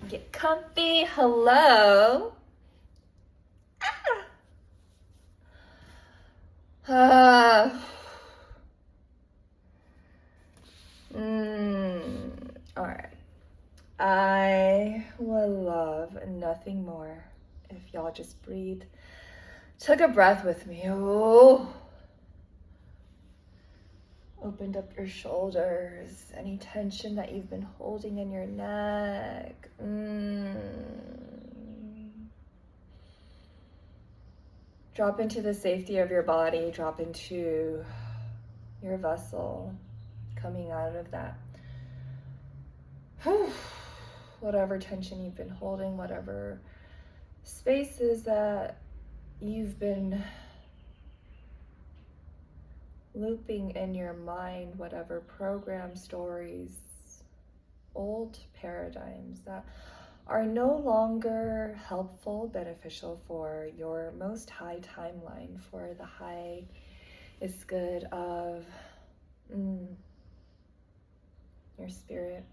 Get comfy. Hello. Ah. All right. I would love nothing more if y'all just breathe. Took a breath with me. Oh. Opened up your shoulders. Any tension that you've been holding in your neck. Drop into the safety of your body. Drop into your vessel. Coming out of that. Whatever tension you've been holding, whatever spaces that you've been looping in your mind, whatever program, stories, old paradigms that are no longer helpful, beneficial for your most high timeline, for the high is good of your spirit,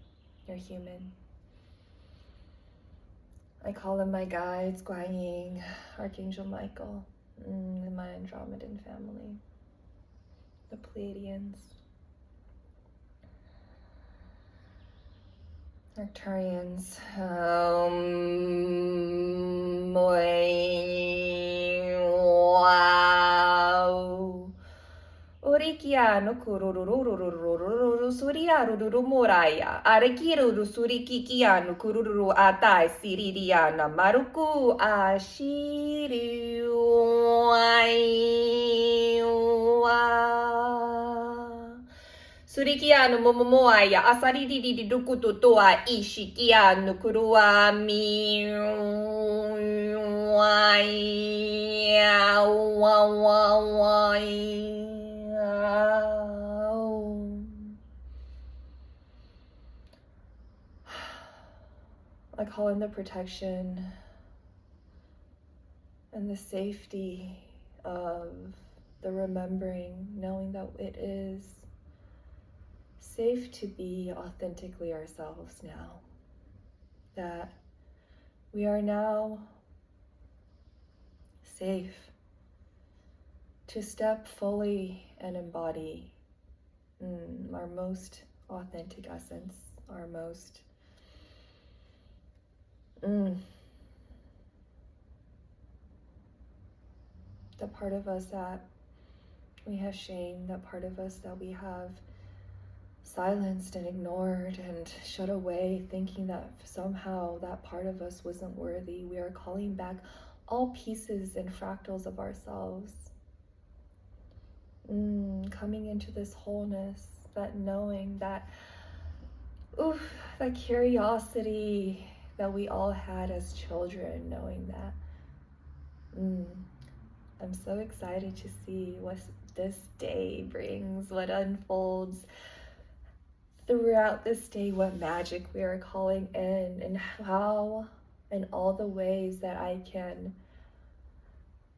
your human. I call them my guides, Guan Yin, Archangel Michael, and my Andromedan family, the Pleiadians, Arcturians, wow. Urikiano kurururururururu suriaruru moraya. Arekiruru surikikiano kururu atai siririana maruku ashiriwa. Surikiano momomoaya asaridi dukututua ishikiano kurua mi. I call in the protection and the safety of the remembering, knowing that it is safe to be authentically ourselves now. That we are now safe to step fully and embody our most authentic essence, our most the part of us that we have shamed, that part of us that we have silenced and ignored and shut away, thinking that somehow that part of us wasn't worthy. We are calling back all pieces and fractals of ourselves. Coming into this wholeness, that knowing, that that curiosity that we all had as children, knowing that. I'm so excited to see what this day brings, what unfolds throughout this day, what magic we are calling in, and how, and all the ways that I can,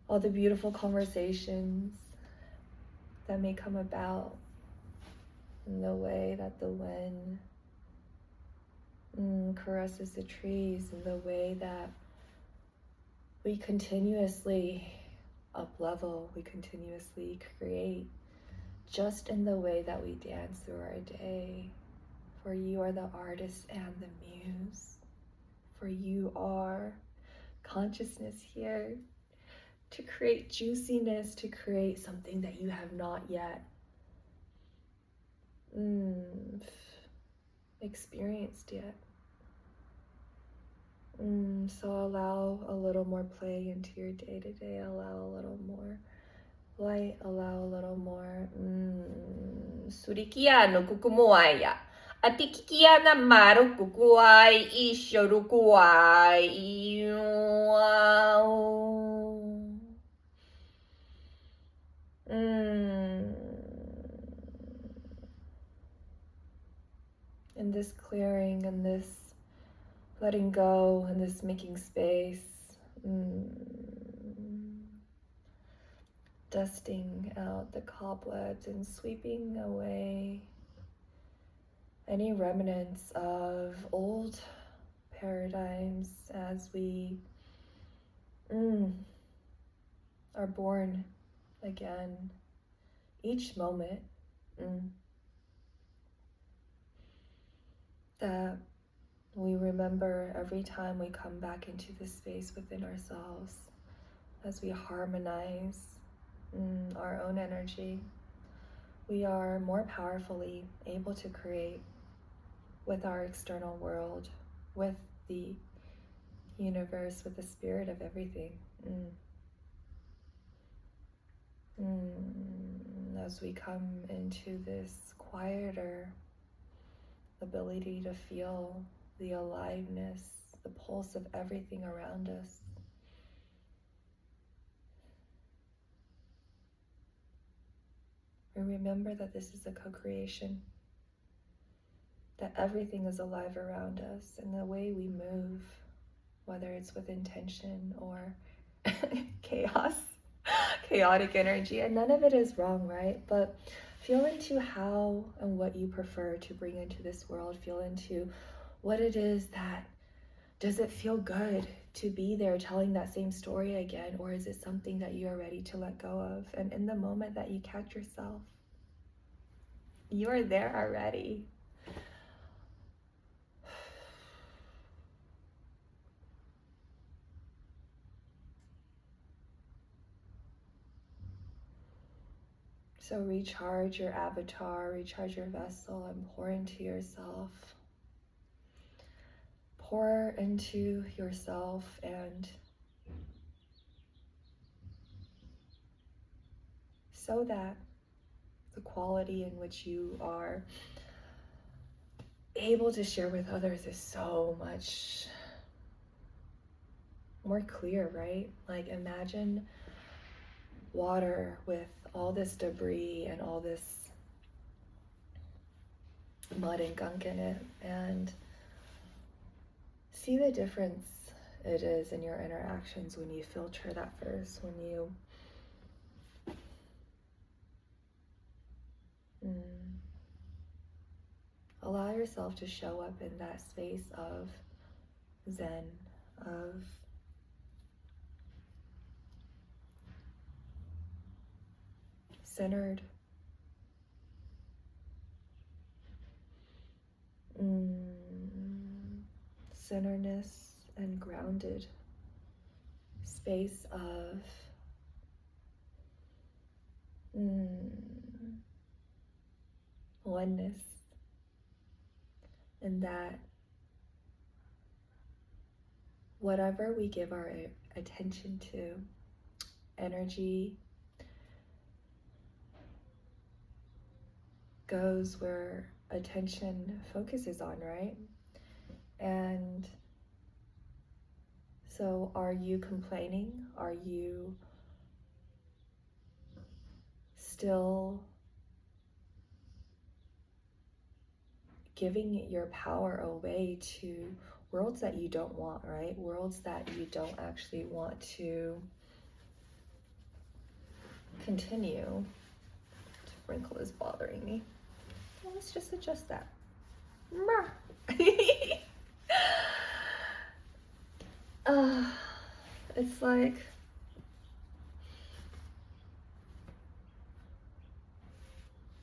all the beautiful conversations that may come about, in the way that the wind caresses the trees, in the way that we continuously up-level, we continuously create, just in the way that we dance through our day. For you are the artist and the muse. For you are consciousness here to create juiciness, to create something that you have not yet experienced yet. So allow a little more play into your day to day. Allow a little more light. Allow a little more surikiano kukumoaya. Atikikiana maru kukuai ishorukuai. Wow. In this clearing, in this letting go, and this making space, dusting out the cobwebs and sweeping away any remnants of old paradigms as we are born again. Each moment that we remember every time we come back into the space within ourselves, as we harmonize our own energy, we are more powerfully able to create with our external world, with the universe, with the spirit of everything. As we come into this quieter ability to feel the aliveness, the pulse of everything around us. We remember that this is a co-creation, that everything is alive around us, and the way we move, whether it's with intention or chaotic energy, and none of it is wrong, right? But feel into how and what you prefer to bring into this world. Feel into what it is that, does it feel good to be there telling that same story again, or is it something that you are ready to let go of? And in the moment that you catch yourself, you are there already. So recharge your avatar, recharge your vessel, and pour into yourself. Pour into yourself and so that the quality in which you are able to share with others is so much more clear, right? Like, imagine water with all this debris and all this mud and gunk in it, and see the difference it is in your interactions when you filter that first, when you allow yourself to show up in that space of Zen, of centered, centeredness and grounded space of oneness, and that whatever we give our attention to, energy goes where attention focuses on, right? And so are you complaining? Are you still giving your power away to worlds that you don't want, right? Worlds that you don't actually want to continue. Wrinkle is bothering me. Well, let's just adjust that. It's like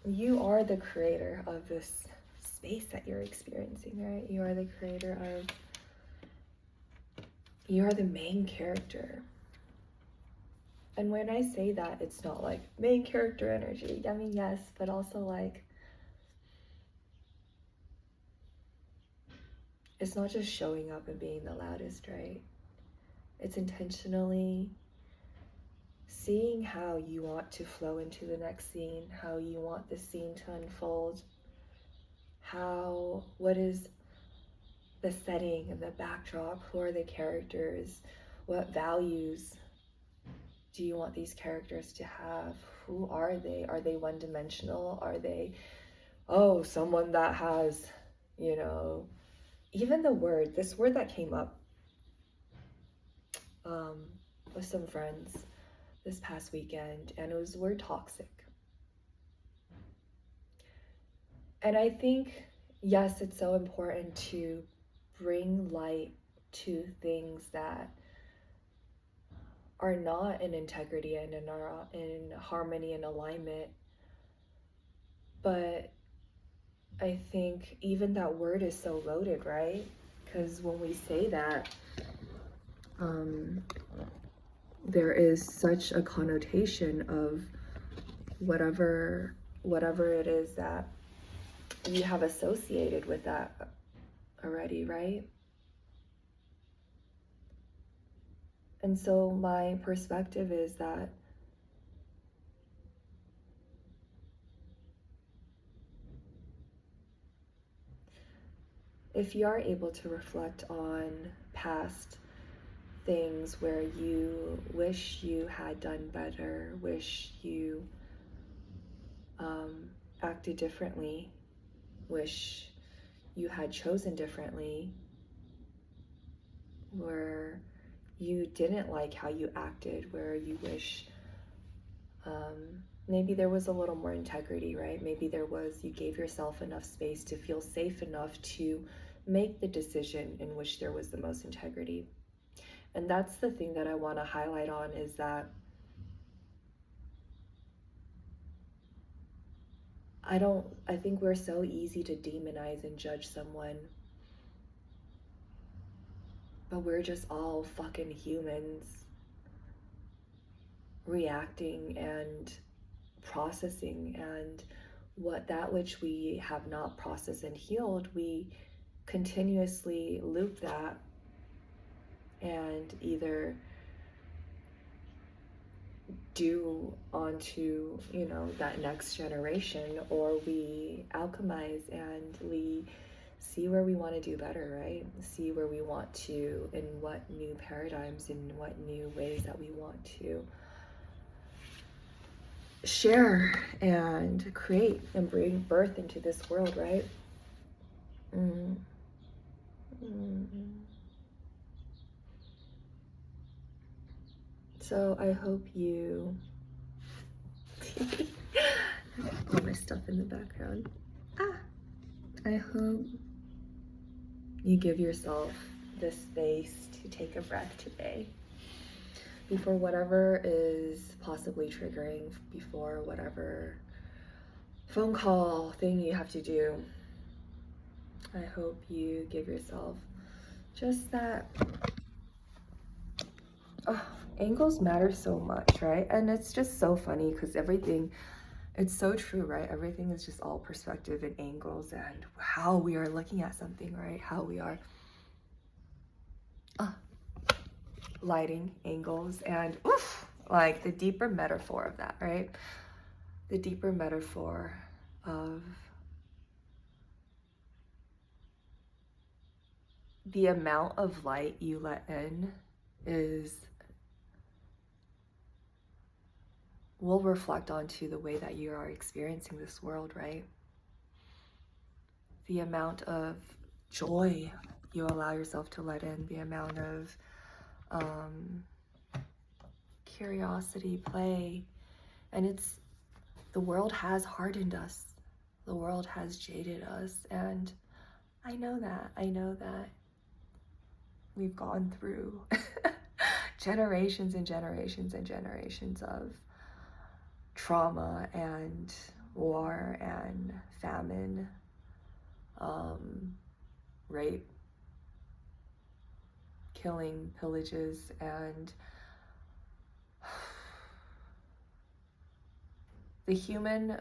you are the creator of this space that you're experiencing, right? You are the creator of, you are the main character. And when I say that, it's not like main character energy. I mean, yes, but also like, it's not just showing up and being the loudest, right? It's intentionally seeing how you want to flow into the next scene, how you want the scene to unfold, what is the setting and the backdrop, who are the characters, what values do you want these characters to have, who are they? Are they one-dimensional? Are they, someone that has, even this word that came up with some friends this past weekend, and it was the word toxic. And I think, yes, it's so important to bring light to things that are not in integrity and are in harmony and alignment. But I think even that word is so loaded, right? Because when we say that, there is such a connotation of whatever it is that you have associated with that already, right? And so my perspective is that if you are able to reflect on past things where you wish you had done better, wish you acted differently, wish you had chosen differently, where you didn't like how you acted, where you wish maybe there was a little more integrity, right? Maybe you gave yourself enough space to feel safe enough to make the decision in which there was the most integrity. And that's the thing that I want to highlight on, is that I think we're so easy to demonize and judge someone, but we're just all fucking humans reacting and processing, and that which we have not processed and healed, we continuously loop that and either do onto, that next generation, or we alchemize and we see where we want to do better, right? See where we want to, in what new paradigms, in what new ways that we want to share and create and bring birth into this world, right? So I hope you all my stuff in the background. I hope you give yourself the space to take a breath today before whatever is possibly triggering, before whatever phone call thing you have to do. I hope you give yourself just that. Angles matter so much, right? And it's just so funny because it's so true, right? Everything is just all perspective and angles and how we are looking at something, right? How we are lighting, angles, and like the deeper metaphor of that, right? The deeper metaphor of the amount of light you let in will reflect onto the way that you are experiencing this world, right? The amount of joy you allow yourself to let in, the amount of curiosity, play, and the world has hardened us. The world has jaded us, and I know that we've gone through generations and generations and generations of trauma and war and famine, rape, killing, pillages, and the human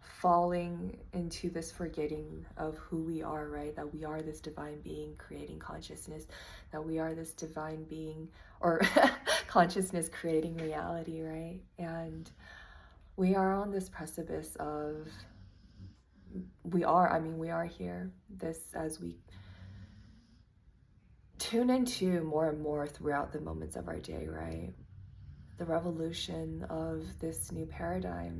falling into this forgetting of who we are, right? That we are this divine being creating consciousness, that we are this divine being, or consciousness creating reality, right? And we are on this precipice of, we are here, as we tune into more and more throughout the moments of our day, right? The revolution of this new paradigm,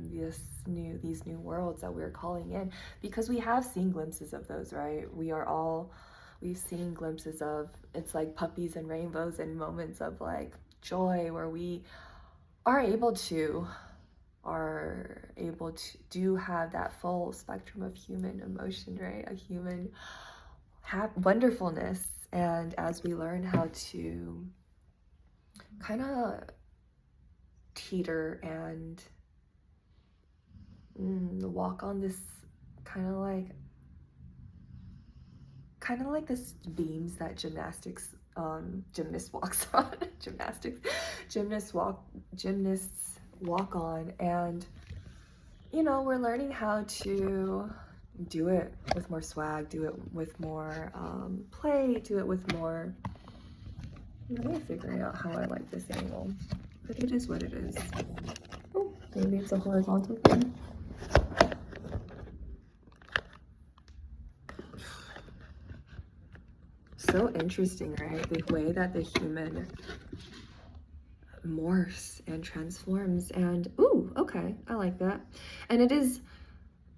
these new worlds that we're calling in, because we have seen glimpses of those, right? We've seen glimpses of, it's like puppies and rainbows and moments of like joy where we are able to do have that full spectrum of human emotion, right? A human wonderfulness, and as we learn how to kind of teeter and walk on this kind of like this beams that gymnast walks on. Gymnasts walk on, and we're learning how to do it with more swag, do it with more play, do it with more. I'm really figuring out how I like this angle, but it is what it is. Oh, maybe it's a horizontal thing. So interesting, right? The way that the human morphs and transforms, and ooh, okay, I like that. And it is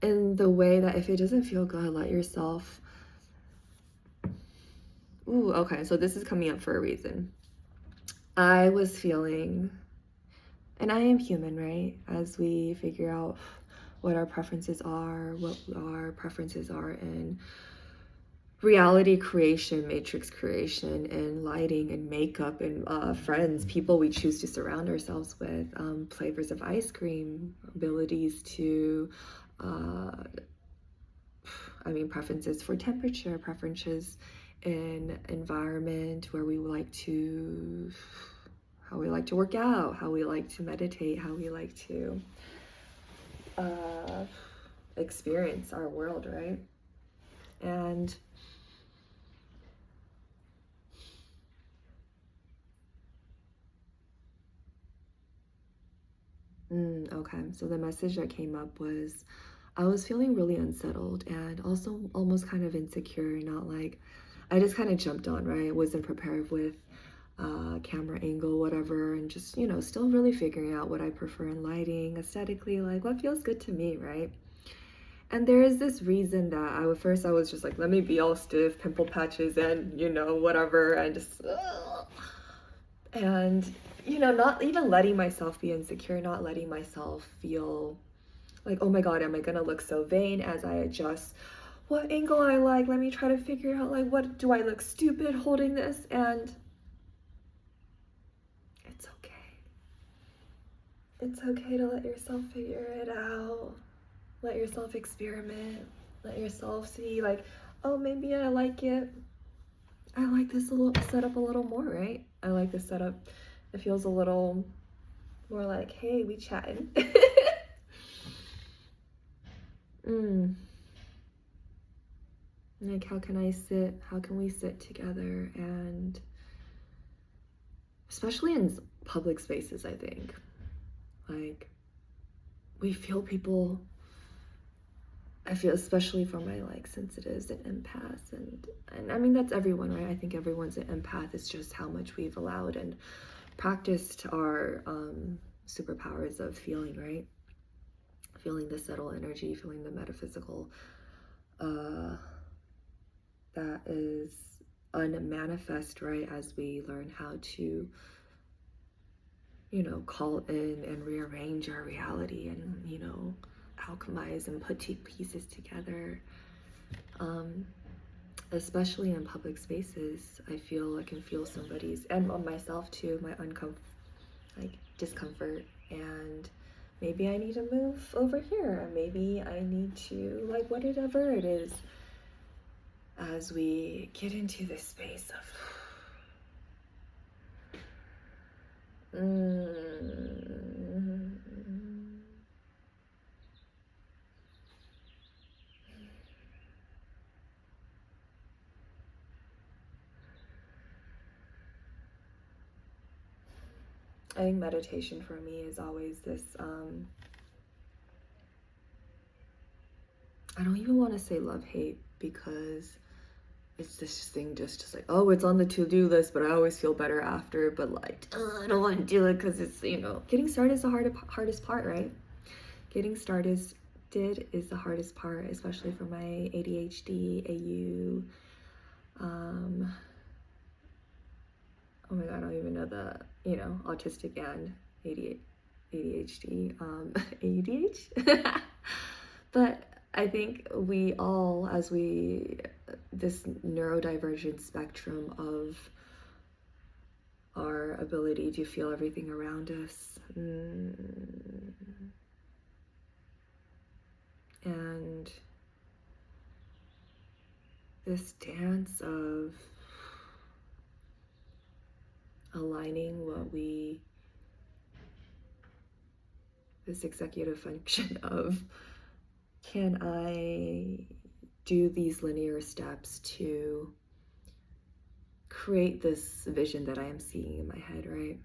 in the way that if it doesn't feel good, let yourself. Ooh, okay, so this is coming up for a reason. I was feeling, and I am human, right? As we figure out what our preferences are in reality creation, matrix creation, and lighting and makeup and friends, people we choose to surround ourselves with, flavors of ice cream, abilities to, preferences for temperature, preferences in environment where we like to, how we like to work out, how we like to meditate, how we like to experience our world, right? And okay, so the message that came up was I was feeling really unsettled and also almost kind of insecure, not like I just kind of jumped on, right? I wasn't prepared with camera angle, whatever, and just, still really figuring out what I prefer in lighting, aesthetically, like what feels good to me, right? And there is this reason that I was just like, let me be all stiff, pimple patches, and whatever, and just and not even letting myself be insecure, not letting myself feel like, oh my god, am I gonna look so vain as I adjust what angle I like? Let me try to figure out, like, what do I look stupid holding this? And it's okay. It's okay to let yourself figure it out. Let yourself experiment. Let yourself see, like, oh, maybe I like it. I like this setup a little more, right? I like this setup. It feels a little more like, hey, we chatting. Like, how can we sit together? And especially in public spaces, I think, like, we feel people, I feel, especially for my like sensitives and empaths, and I mean that's everyone, right? I think everyone's an empath. It's just how much we've allowed and practiced our superpowers of feeling, right? Feeling the subtle energy, feeling the metaphysical that is unmanifest, right? As we learn how to call in and rearrange our reality and alchemize and put pieces together, especially in public spaces. I can feel somebody's, and myself too, my discomfort, and maybe I need to move over here, or maybe I need to, like, whatever it is, as we get into this space of I think meditation for me is always this, I don't even want to say love-hate, because it's this thing just like, oh, it's on the to-do list, but I always feel better after, but like, I don't want to do it because it's, getting started is the hardest part, right? Getting started is the hardest part, especially for my ADHD, AU, oh my god, I don't even know the, autistic and ADHD, AUDH. But I think we all, as we this neurodivergent spectrum of our ability to feel everything around us. And this dance of aligning this executive function of, can I do these linear steps to create this vision that I am seeing in my head, right?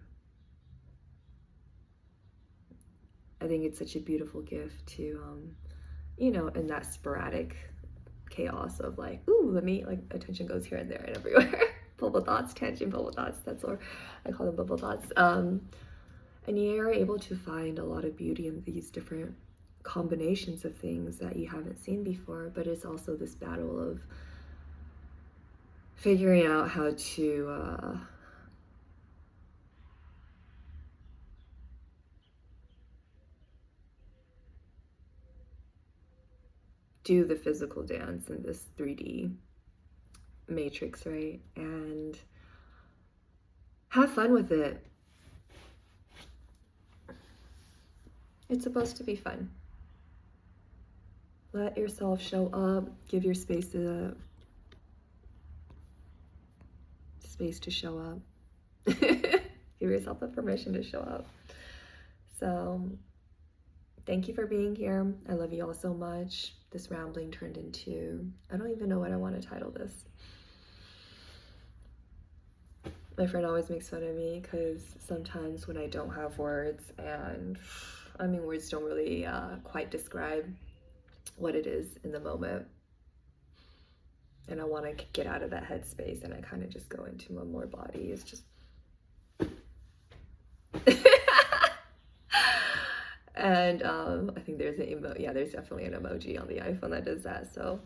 I think it's such a beautiful gift to, in that sporadic chaos of like, ooh, like attention goes here and there and everywhere. Bubble thoughts, tangent bubble thoughts, that's what I call them, bubble thoughts. And you are able to find a lot of beauty in these different combinations of things that you haven't seen before, but it's also this battle of figuring out how to do the physical dance in this 3D matrix, right? And have fun with it. It's supposed to be fun. Let yourself show up, give your space to show up. Give yourself the permission to show up. So thank you for being here. I love you all so much. This rambling turned into, I don't even know what I want to title this. My friend always makes fun of me because sometimes when I don't have words, and words don't really quite describe what it is in the moment, and I want to get out of that headspace, and I kind of just go into my more body. It's just and I think there's there's definitely an emoji on the iPhone that does that. So